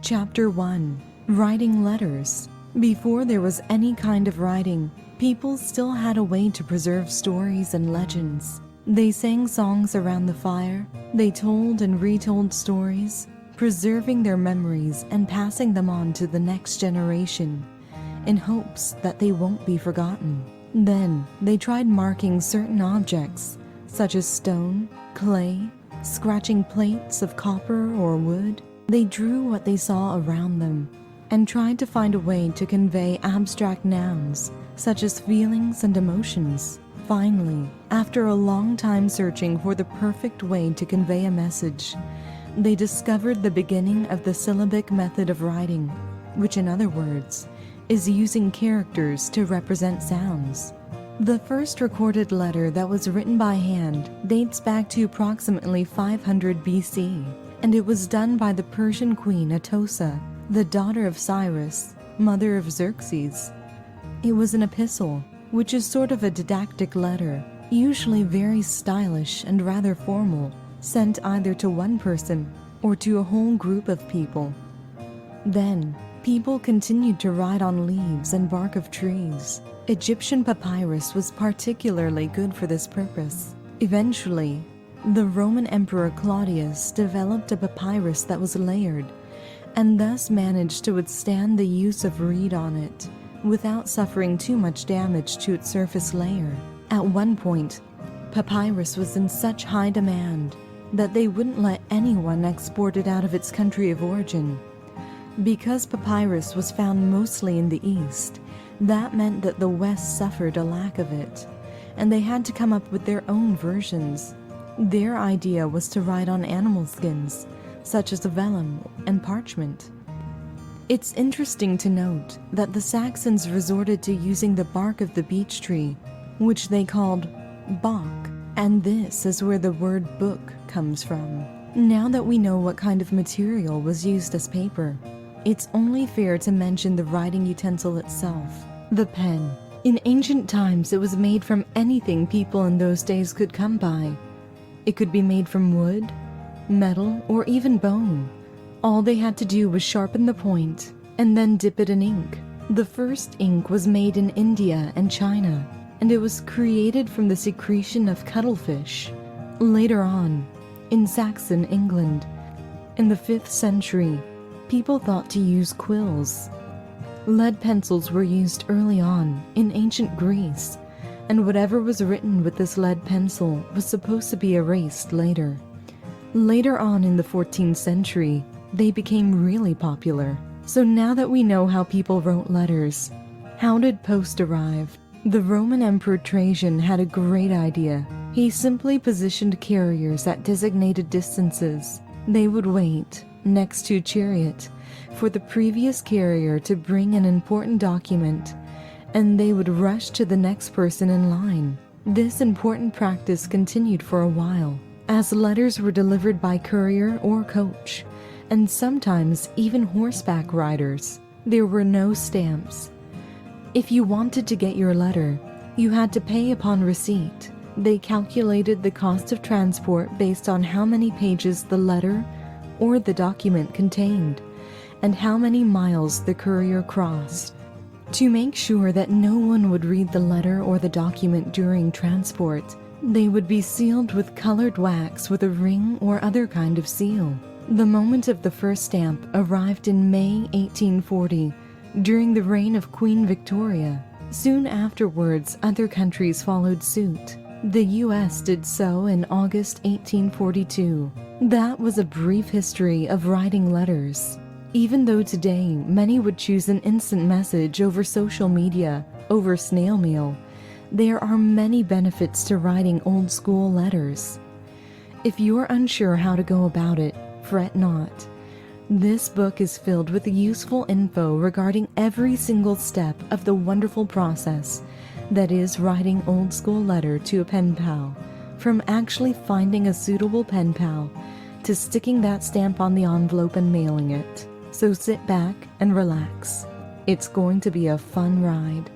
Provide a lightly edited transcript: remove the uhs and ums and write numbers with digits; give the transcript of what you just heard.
Chapter 1. Writing Letters. Before there was any kind of writing, people still had a way to preserve stories and legends. They sang songs around the fire, they told and retold stories, preserving their memories and passing them on to the next generation, in hopes that they won't be forgotten. Then, they tried marking certain objects, such as stone, clay, scratching plates of copper or wood. They drew what they saw around them, and tried to find a way to convey abstract nouns, such as feelings and emotions. Finally, after a long time searching for the perfect way to convey a message, they discovered the beginning of the syllabic method of writing, which in other words, is using characters to represent sounds. The first recorded letter that was written by hand dates back to approximately 500 BC, and it was done by the Persian queen Atossa, the daughter of Cyrus, mother of Xerxes. It was an epistle, which is sort of a didactic letter, usually very stylish and rather formal, sent either to one person or to a whole group of people. Then, people continued to write on leaves and bark of trees. Egyptian papyrus was particularly good for this purpose. Eventually, the Roman Emperor Claudius developed a papyrus that was layered, and thus managed to withstand the use of reed on it, without suffering too much damage to its surface layer. At one point, papyrus was in such high demand that they wouldn't let anyone export it out of its country of origin. Because papyrus was found mostly in the East, that meant that the West suffered a lack of it, and they had to come up with their own versions. Their idea was to write on animal skins, such as vellum and parchment. It's interesting to note that the Saxons resorted to using the bark of the beech tree, which they called bok, and this is where the word book comes from. Now that we know what kind of material was used as paper, it's only fair to mention the writing utensil itself, the pen. In ancient times, it was made from anything people in those days could come by. It could be made from wood, metal, or even bone. All they had to do was sharpen the point and then dip it in ink. The first ink was made in India and China, and it was created from the secretion of cuttlefish. Later on, in Saxon England, in the 5th century, people thought to use quills. Lead pencils were used early on in ancient Greece, and whatever was written with this lead pencil was supposed to be erased later. Later on in the 14th century, they became really popular. So now that we know how people wrote letters, how did post arrive? The Roman Emperor Trajan had a great idea. He simply positioned carriers at designated distances. They would wait, next to a chariot, for the previous carrier to bring an important document, and they would rush to the next person in line. This important practice continued for a while, as letters were delivered by courier or coach, and sometimes even horseback riders. There were no stamps. If you wanted to get your letter, you had to pay upon receipt. They calculated the cost of transport based on how many pages the letter or the document contained, and how many miles the courier crossed. To make sure that no one would read the letter or the document during transport, they would be sealed with colored wax with a ring or other kind of seal. The moment of the first stamp arrived in May 1840, during the reign of Queen Victoria. Soon afterwards, other countries followed suit. The US did so in August 1842. That was a brief history of writing letters. Even though today many would choose an instant message over social media, over snail mail, there are many benefits to writing old school letters. If you're unsure how to go about it, fret not. This book is filled with useful info regarding every single step of the wonderful process that is writing old school letter to a pen pal, from actually finding a suitable pen pal to sticking that stamp on the envelope and mailing it. So sit back and relax. It's going to be a fun ride.